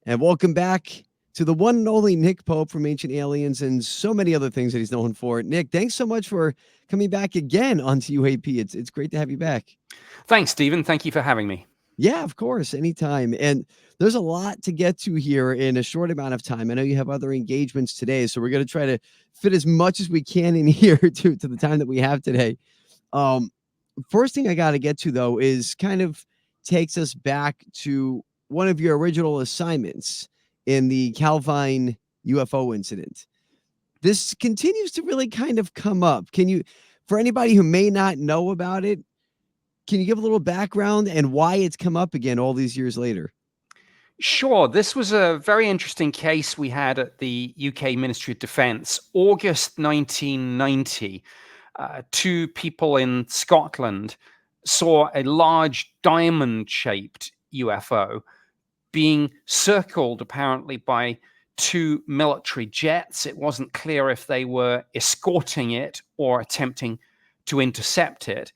And welcome back to the one and only Nick Pope from Ancient Aliens and so many other things that he's known for. Nick, thanks so much for coming back again onto UAP. It's great to have you back. Thanks, Stephen. Thank you for having me. Yeah, of course, anytime. And there's a lot to get to here in a short amount of time. I know you have other engagements today, so we're going to try to fit as much as we can in here to the time that we have today. Um, First thing I got to get to, though, is kind of takes us back to one of your original assignments in the Calvine UFO incident. This continues to really kind of come up. Can you, for anybody who may not know about it, can you give a little background and why it's come up again all these years later? Sure. This was a very interesting case we had at the UK Ministry of Defence, August 1990. Two people in Scotland saw a large diamond-shaped UFO being circled apparently by two military jets. It wasn't clear if they were escorting it or attempting to intercept it.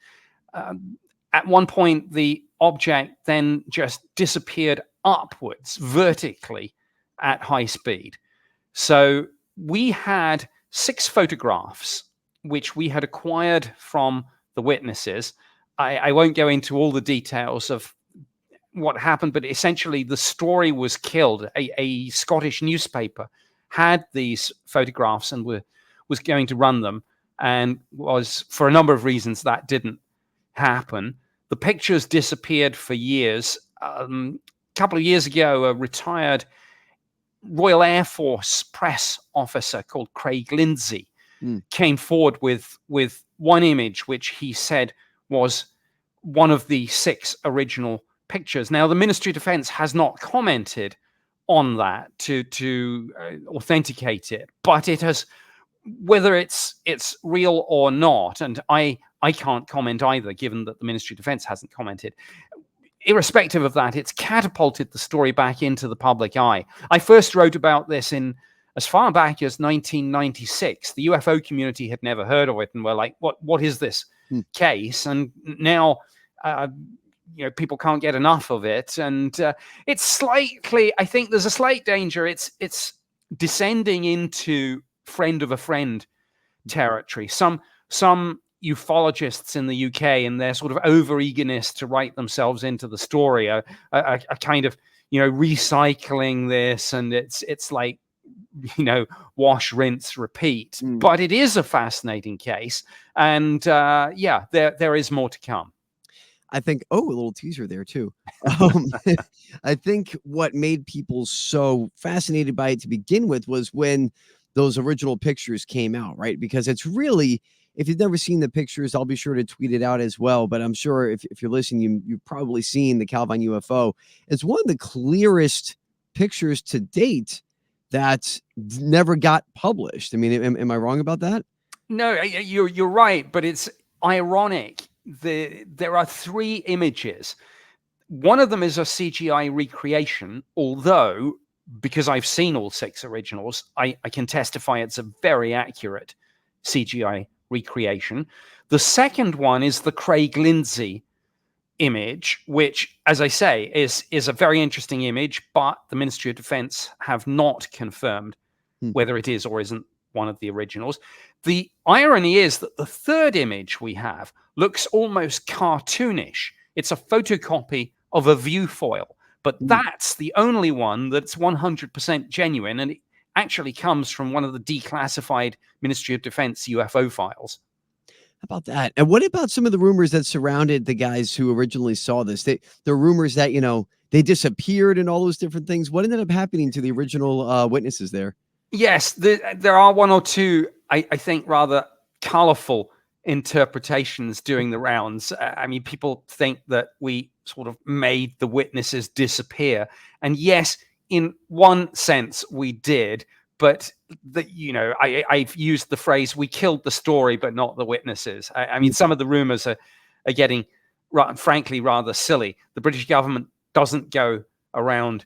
At one point, the object then just disappeared upwards vertically at high speed. So we had 6 photographs which we had acquired from the witnesses. I won't go into all the details of what happened, but essentially the story was killed. A Scottish newspaper had these photographs and was going to run them, and was, for a number of reasons, that didn't happen. The pictures disappeared for years. A couple of years ago, a retired Royal Air Force press officer called Craig Lindsay came forward with one image, which he said was one of the 6 original pictures. Now, the Ministry of Defence has not commented on that to authenticate it, but it has, whether it's real or not, and I can't comment either, given that the Ministry of Defence hasn't commented. Irrespective of that, it's catapulted the story back into the public eye. I first wrote about this in as far back as 1996. The UFO community had never heard of it and were like, what is this case? And now, people can't get enough of it. And it's slightly, I think there's a slight danger. It's descending into friend of a friend territory. Some ufologists in the UK, and their sort of over eagerness to write themselves into the story, are kind of recycling this, and it's like wash, rinse, repeat. But it is a fascinating case, and there is more to come. I think, a little teaser there too. I think what made people so fascinated by it to begin with was when those original pictures came out, right? Because it's really, if you've never seen the pictures, I'll be sure to tweet it out as well. But I'm sure if you're listening, you've probably seen the Calvine UFO. It's one of the clearest pictures to date that never got published. I mean, am I wrong about that? No, you're right, but it's ironic. There are 3 images. One of them is a CGI recreation, although, because I've seen all 6 originals, I can testify it's a very accurate CGI recreation. The second one is the Craig Lindsay image, which, as I say, is a very interesting image, but the Ministry of Defence have not confirmed whether it is or isn't one of the originals. The irony is that the third image we have looks almost cartoonish. It's a photocopy of a viewfoil, but that's the only one that's 100% genuine, and it actually comes from one of the declassified Ministry of Defense UFO files. How about that? And what about some of the rumors that surrounded the guys who originally saw this? There are rumors that, they disappeared and all those different things. What ended up happening to the original witnesses there? Yes, there are 1 or 2, I think, rather colorful interpretations doing the rounds. I mean, people think that we sort of made the witnesses disappear. And yes, in one sense we did, but I've used the phrase, we killed the story, but not the witnesses. I mean, some of the rumors are getting, frankly, rather silly. The British government doesn't go around,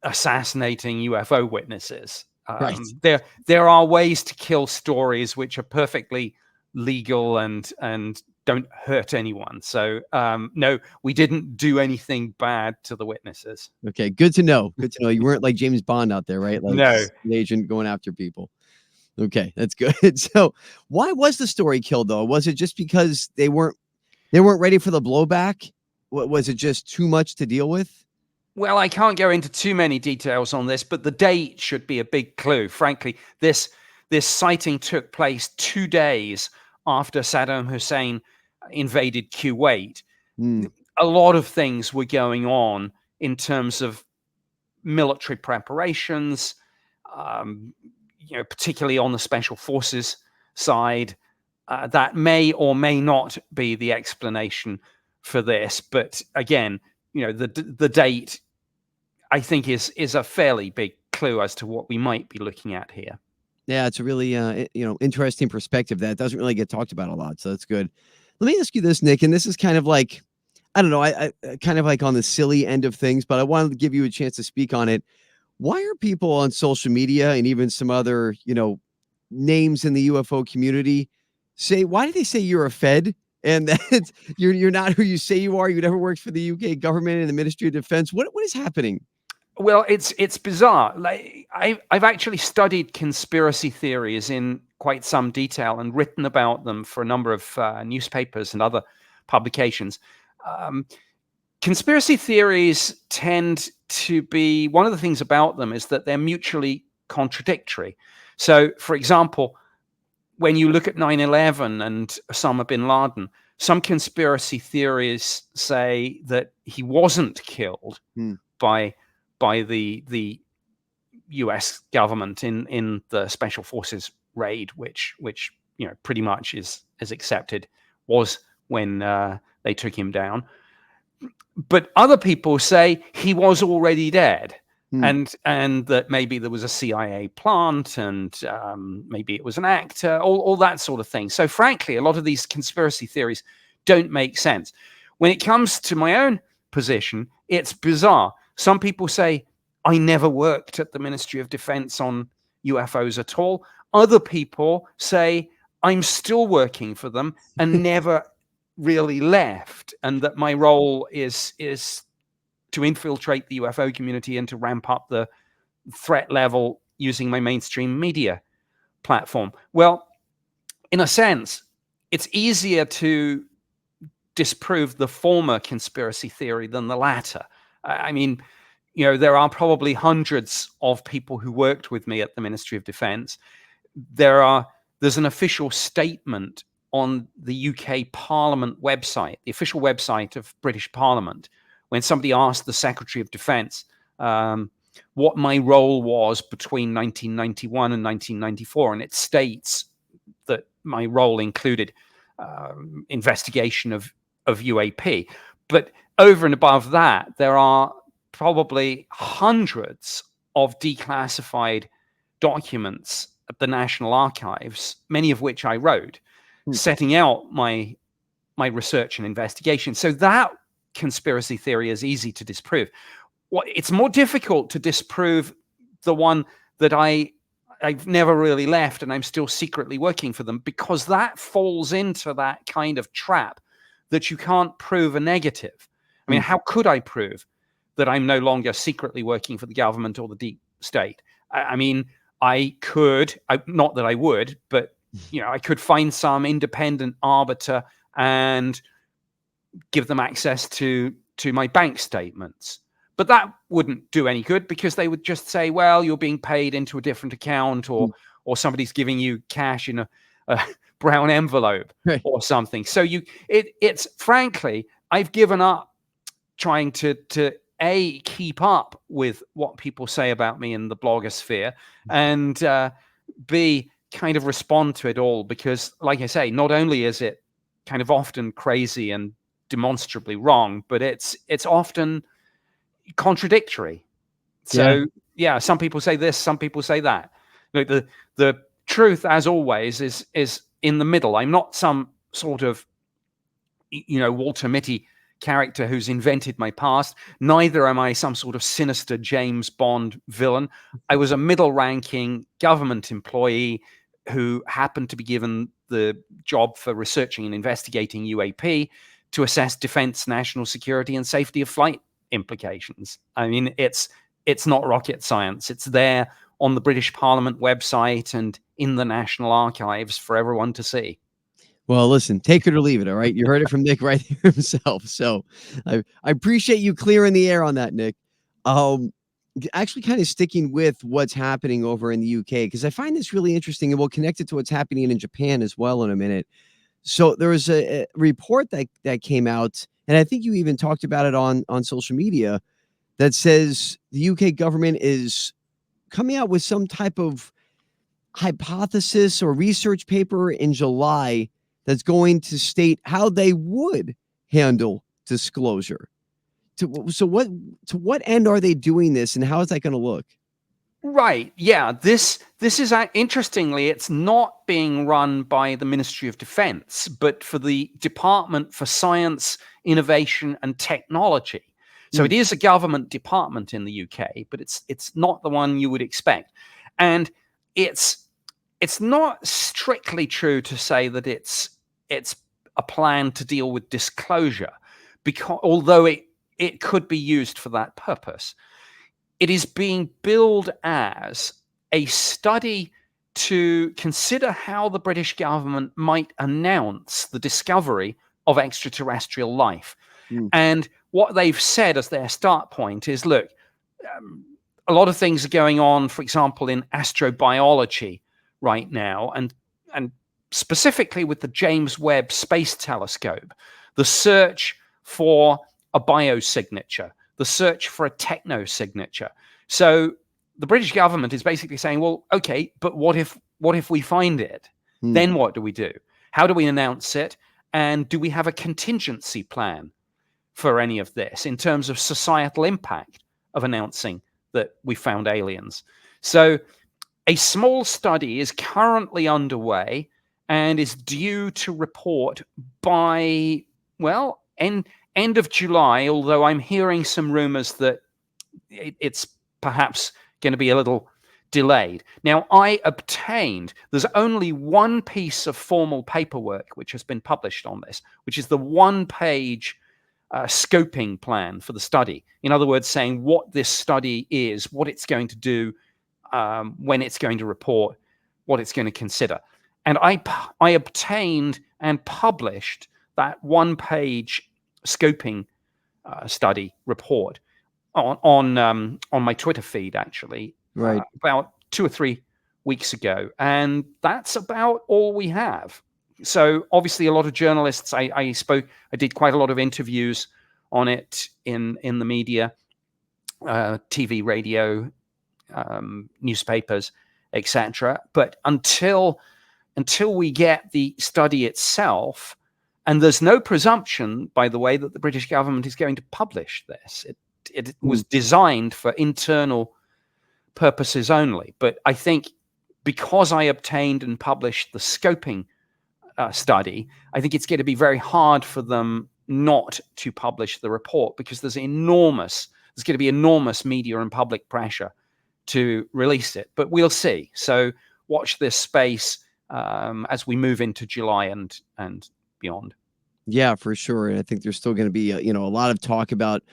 assassinating UFO witnesses. Right. There are ways to kill stories which are perfectly legal and don't hurt anyone. So no, we didn't do anything bad to the witnesses. Okay, good to know. Good to know. You weren't like James Bond out there, right? Like No. an agent going after people. Okay, that's good. So, why was the story killed though? Was it just because they weren't ready for the blowback? What was it, just too much to deal with? Well, I can't go into too many details on this, but the date should be a big clue. Frankly, this sighting took place 2 days after Saddam Hussein invaded Kuwait. Hmm. A lot of things were going on in terms of military preparations, um, particularly on the special forces side. That may or may not be the explanation for this, but again, the date, I think, is a fairly big clue as to what we might be looking at here. Yeah, it's a really interesting perspective that doesn't really get talked about a lot. So that's good. Let me ask you this, Nick, and this is kind of like, I don't know, I kind of like on the silly end of things, but I wanted to give you a chance to speak on it. Why are people on social media and even some other, names in the UFO community why do they say you're a Fed and that you're not who you say you are? You never worked for the UK government and the Ministry of Defense. What is happening? Well, it's bizarre. Like I've actually studied conspiracy theories in quite some detail and written about them for a number of newspapers and other publications. Um, Conspiracy theories tend to be, one of the things about them is that they're mutually contradictory. So, for example, when you look at 9/11 and Osama bin Laden, some conspiracy theories say that he wasn't killed Hmm. by the US government in the special forces raid, which pretty much is accepted was when they took him down. But other people say he was already dead, Hmm. and that maybe there was a CIA plant, and maybe it was an actor, all that sort of thing. So frankly, a lot of these conspiracy theories don't make sense. When it comes to my own position, it's bizarre. Some people say I never worked at the Ministry of Defense on UFOs at all. Other people say I'm still working for them and never really left, and that my role is to infiltrate the UFO community and to ramp up the threat level using my mainstream media platform. Well, in a sense, it's easier to disprove the former conspiracy theory than the latter. I mean, there are probably hundreds of people who worked with me at the Ministry of Defense. There's an official statement on the UK Parliament website, the official website of British Parliament, when somebody asked the Secretary of Defense what my role was between 1991 and 1994, and it states that my role included investigation of UAP. But over and above that, there are probably hundreds of declassified documents at the National Archives, many of which I wrote, Hmm. setting out my research and investigation. So that conspiracy theory is easy to disprove. It's more difficult to disprove the one that I've never really left and I'm still secretly working for them, because that falls into that kind of trap that you can't prove a negative. I mean, Hmm. how could I prove that I'm no longer secretly working for the government or the deep state? I mean, I could, not that I would, but I could find some independent arbiter and give them access to my bank statements. But that wouldn't do any good, because they would just say, well, you're being paid into a different account, Hmm. or somebody's giving you cash in a brown envelope Right. or something. So it's frankly, I've given up trying to A, keep up with what people say about me in the blogosphere, and B, kind of respond to it all, because like I say, not only is it kind of often crazy and demonstrably wrong, but it's often contradictory. Yeah. So yeah, some people say this, some people say that. Like the truth, as always, is in the middle. I'm not some sort of Walter Mitty character who's invented my past. Neither am I some sort of sinister James Bond villain. I was a middle-ranking government employee who happened to be given the job for researching and investigating UAP to assess defense, national security, and safety of flight implications. I mean, it's not rocket science. It's there on the British Parliament website and in the National Archives for everyone to see. Well, listen, take it or leave it, all right? You heard it from Nick right here himself. So I appreciate you clearing the air on that, Nick. Actually kind of sticking with what's happening over in the UK, because I find this really interesting, and we'll connect it to what's happening in Japan as well in a minute. So there was a report that came out, and I think you even talked about it on social media, that says the UK government is coming out with some type of hypothesis or research paper in July that's going to state how they would handle disclosure. So to what end are they doing this, and how is that going to look? Right. Yeah. This is interestingly, it's not being run by the Ministry of Defense, but for the Department for Science, Innovation and Technology. So Mm. it is a government department in the UK, but it's not the one you would expect. And it's not strictly true to say that it's a plan to deal with disclosure, because although it could be used for that purpose. It is being billed as a study to consider how the British government might announce the discovery of extraterrestrial life. Mm. And what they've said as their start point is, look, a lot of things are going on, for example, in astrobiology right now, and specifically with the James Webb Space Telescope, the search for a biosignature, the search for a technosignature. So the British government is basically saying, well, okay, but what if we find it? Then what do we do? How do we announce it? And do we have a contingency plan for any of this in terms of societal impact of announcing that we found aliens? So a small study is currently underway and is due to report by, well, end of July, although I'm hearing some rumors that it's perhaps going to be a little delayed. Now, there's only one piece of formal paperwork which has been published on this, which is the one-page scoping plan for the study. In other words, saying what this study is, what it's going to do, when it's going to report, what it's going to consider. And I obtained and published that one-page scoping study report on my Twitter feed, actually, Right. about 2 or 3 weeks ago, and that's about all we have. So obviously, a lot of journalists. I did quite a lot of interviews on it in the media, TV, radio, newspapers, etc. But until we get the study itself, and there's no presumption, by the way, that the British government is going to publish this. It was designed for internal purposes only. But I think because I obtained and published the scoping study, I think it's going to be very hard for them not to publish the report, because there's going to be enormous media and public pressure to release it. But we'll see. So watch this space as we move into July and beyond. Yeah, for sure. And I think there's still going to be a lot of talk about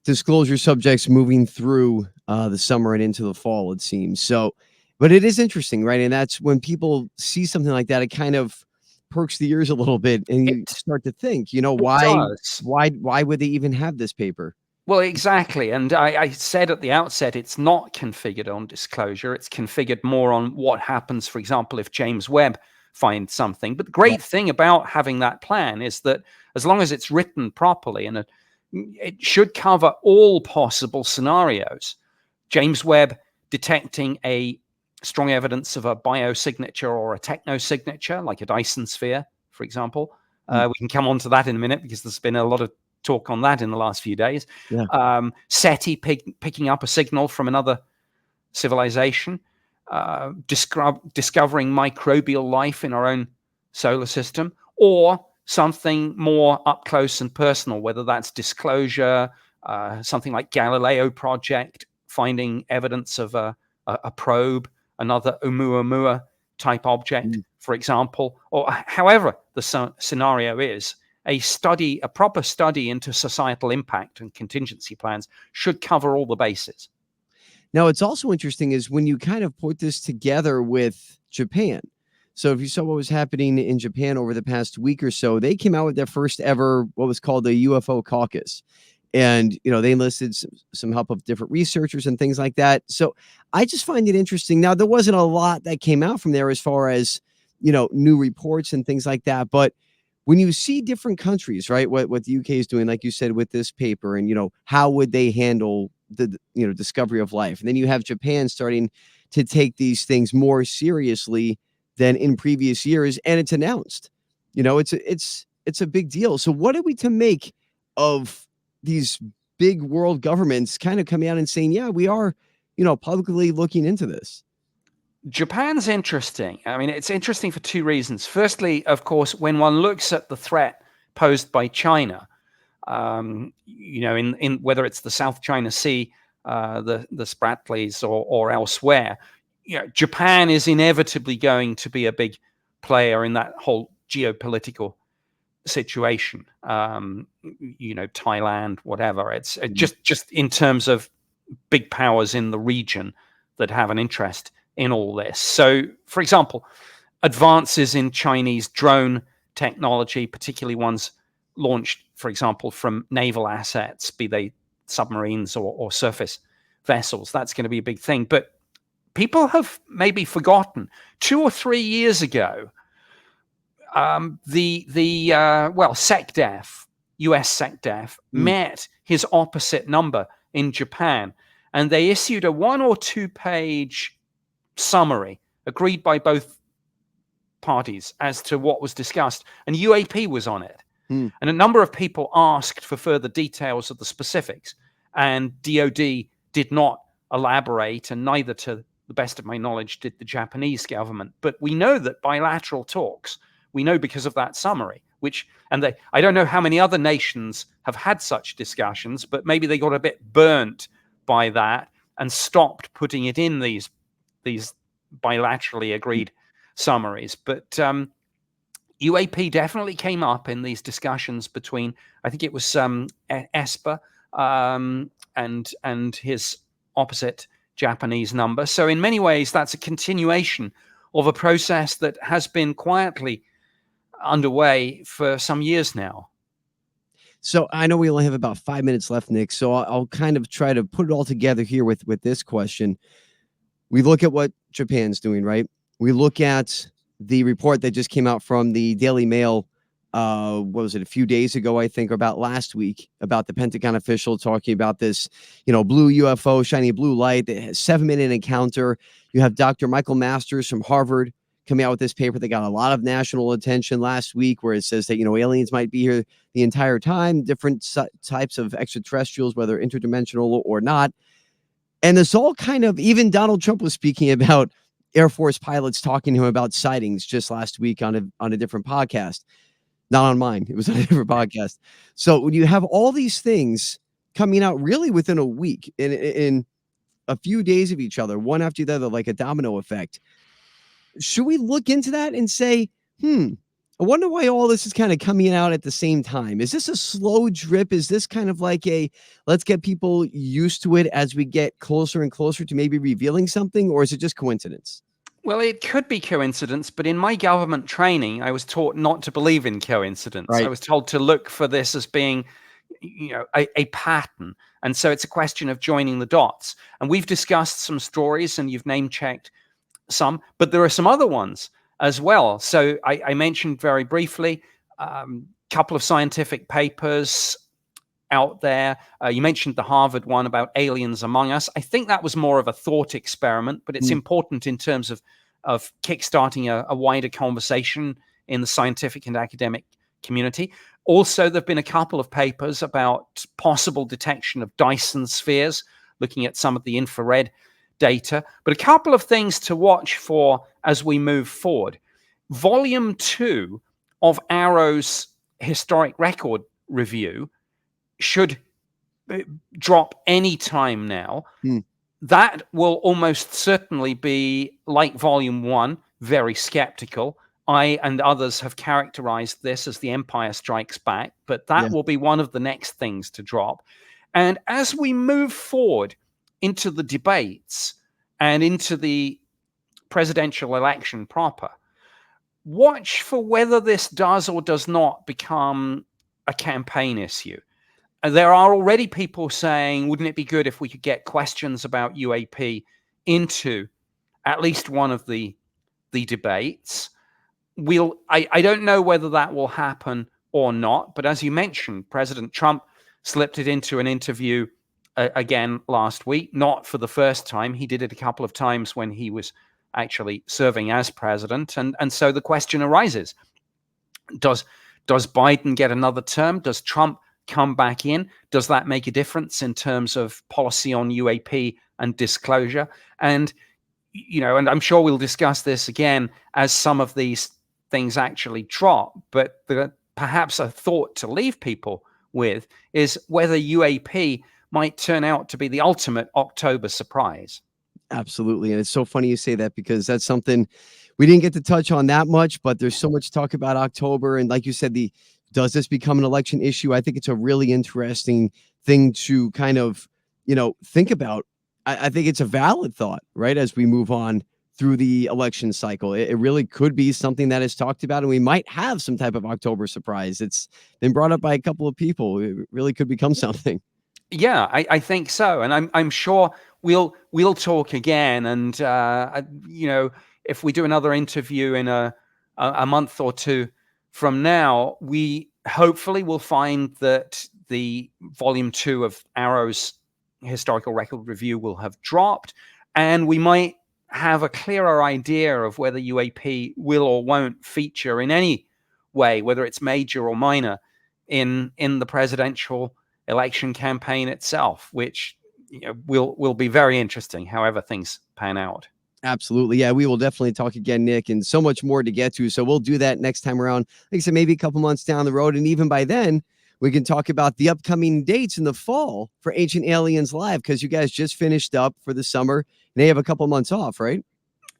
disclosure subjects moving through the summer and into the fall, it seems. So, but it is interesting, right? And that's when people see something like that, it kind of perks the ears a little bit, and you start to think, why would they even have this paper? Well, exactly. And I said at the outset, it's not configured on disclosure. It's configured more on what happens, for example, if James Webb finds something. But the great thing about having that plan is that as long as it's written properly, and it should cover all possible scenarios. James Webb detecting a strong evidence of a biosignature or a technosignature, like a Dyson sphere, for example. We can come on to that in a minute, because there's been a lot of talk on that in the last few days. Yeah. SETI picking up a signal from another civilization, discovering microbial life in our own solar system, or something more up close and personal, whether that's disclosure, something like Galileo Project, finding evidence of a probe, another Oumuamua type object, Mm. for example, or however the scenario is, a proper study into societal impact and contingency plans should cover all the bases. Now, what's also interesting is when you kind of put this together with Japan. So, if you saw what was happening in Japan over the past week or so, they came out with their first ever, what was called the UFO Caucus. And, they enlisted some help of different researchers and things like that. So, I just find it interesting. Now, there wasn't a lot that came out from there as far as, new reports and things like that. But when you see different countries, right, what the UK is doing, like you said, with this paper, and how would they handle the discovery of life, and then you have Japan starting to take these things more seriously than in previous years, and it's announced, it's a big deal. So what are we to make of these big world governments kind of coming out and saying, yeah, we are, publicly looking into this? Japan's interesting. I mean, it's interesting for two reasons. Firstly, of course, when one looks at the threat posed by China, in whether it's the South China Sea, the Spratlys, or elsewhere, Japan is inevitably going to be a big player in that whole geopolitical situation. Thailand, whatever. It's just in terms of big powers in the region that have an interest in all this. So, for example, advances in Chinese drone technology, particularly ones launched, for example, from naval assets, be they submarines or surface vessels, that's going to be a big thing. But people have maybe forgotten 2 or 3 years ago, SecDef, US SecDef, Mm. met his opposite number in Japan, and they issued a 1 or 2 page summary agreed by both parties as to what was discussed, and UAP was on it. Mm. And a number of people asked for further details of the specifics, and DoD did not elaborate, and neither, to the best of my knowledge, did the Japanese government. But we know that bilateral talks, we know because of that summary, I don't know how many other nations have had such discussions, but maybe they got a bit burnt by that and stopped putting it in these bilaterally agreed summaries. But UAP definitely came up in these discussions between, I think it was Esper and his opposite Japanese number. So in many ways, that's a continuation of a process that has been quietly underway for some years now. So I know we only have about 5 minutes left, Nick. So I'll kind of try to put it all together here with this question. We look at what Japan's doing, right? We look at the report that just came out from the Daily Mail. What was it, a few days ago, I think, or about last week, about the Pentagon official talking about this, blue UFO, shiny blue light, that has 7-minute encounter. You have Dr. Michael Masters from Harvard coming out with this paper that got a lot of national attention last week, where it says that, aliens might be here the entire time, different types of extraterrestrials, whether interdimensional or not. And this all kind of, even Donald Trump was speaking about Air Force pilots talking to him about sightings just last week on a different podcast. Not on mine. It was on a different podcast. So when you have all these things coming out really within a week, in a few days of each other, one after the other, like a domino effect, should we look into that and say, I wonder why all this is kind of coming out at the same time? Is this a slow drip? Is this kind of like let's get people used to it as we get closer and closer to maybe revealing something, or is it just coincidence? Well, it could be coincidence, but in my government training, I was taught not to believe in coincidence. I Right. was told to look for this as being, a pattern. And so it's a question of joining the dots. And we've discussed some stories, and you've name-checked some, but there are some other ones as well. So I mentioned very briefly a couple of scientific papers out there. You mentioned the Harvard one about aliens among us. I think that was more of a thought experiment, but it's important in terms of kickstarting a wider conversation in the scientific and academic community. Also, there have been a couple of papers about possible detection of Dyson spheres, looking at some of the infrared data. But a couple of things to watch for as we move forward. Volume 2 of Arrow's historic record review should drop any time now. That will almost certainly be like Volume 1, very skeptical. I and others have characterized this as the Empire Strikes Back, but Yeah, that will be one of the next things to drop. And as we move forward into the debates and into the presidential election proper, watch for whether this does or does not become a campaign issue. There are already people saying, wouldn't it be good if we could get questions about UAP into at least one of the debates? I don't know whether that will happen or not, but as you mentioned, President Trump slipped it into an interview again last week, not for the first time. He did it a couple of times when he was actually serving as president. And so the question arises, does Biden get another term? Does Trump come back in? Does that make a difference in terms of policy on UAP and disclosure? And and I'm sure we'll discuss this again as some of these things actually drop, but perhaps a thought to leave people with is whether UAP might turn out to be the ultimate October surprise. absolutely. And it's so funny you say that, because that's something we didn't get to touch on that much, but there's so much talk about October. And like you said, does this become an election issue? I think it's a really interesting thing to kind of, think about. I think it's a valid thought, right? As we move on through the election cycle, it really could be something that is talked about, and we might have some type of October surprise. It's been brought up by a couple of people. It really could become something. Yeah, I think so, and I'm sure we'll talk again. And if we do another interview in a month or two from now, we hopefully will find that the volume 2 of Arrow's historical record review will have dropped, and we might have a clearer idea of whether UAP will or won't feature in any way, whether it's major or minor, in the presidential election campaign itself, which will be very interesting, however things pan out. Absolutely. Yeah, we will definitely talk again, Nick, and so much more to get to. So we'll do that next time around. Like I said, maybe a couple months down the road. And even by then, we can talk about the upcoming dates in the fall for Ancient Aliens Live, because you guys just finished up for the summer and they have a couple months off, right?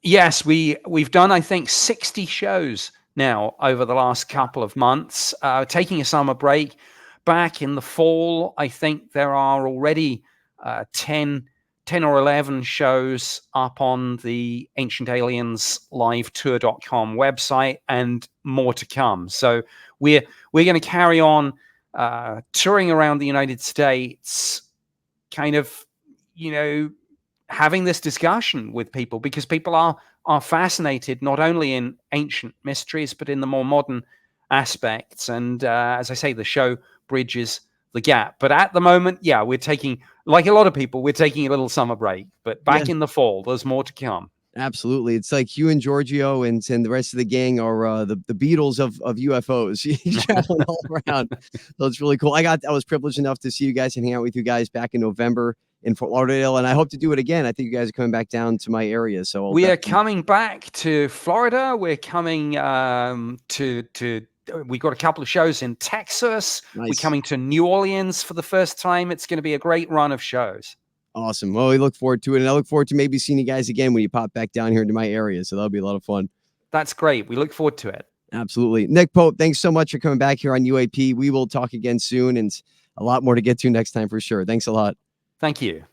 Yes, we've done, I think, 60 shows now over the last couple of months, taking a summer break. Back in the fall, I think there are already 10 or 11 shows up on the Ancient Aliens Live Tour.com website, and more to come. So we're going to carry on touring around the United States, kind of, having this discussion with people, because people are fascinated not only in ancient mysteries, but in the more modern aspects. And as I say, the show bridges the gap. But at the moment, yeah, we're taking, like a lot of people, we're taking a little summer break. But back in the fall, there's more to come. Absolutely. It's like you and Giorgio and the rest of the gang are the Beatles of UFOs. You're traveling all around. So it's really cool. I was privileged enough to see you guys and hang out with you guys back in November in Fort Lauderdale, and I hope to do it again. I think you guys are coming back down to my area. So we are coming back to Florida. We're coming we got a couple of shows in Texas. Nice. We're coming to New Orleans for the first time. It's going to be a great run of shows. Awesome. Well, we look forward to it. And I look forward to maybe seeing you guys again when you pop back down here into my area. So that'll be a lot of fun. That's great. We look forward to it. Absolutely. Nick Pope, thanks so much for coming back here on UAP. We will talk again soon, and a lot more to get to next time for sure. Thanks a lot. Thank you.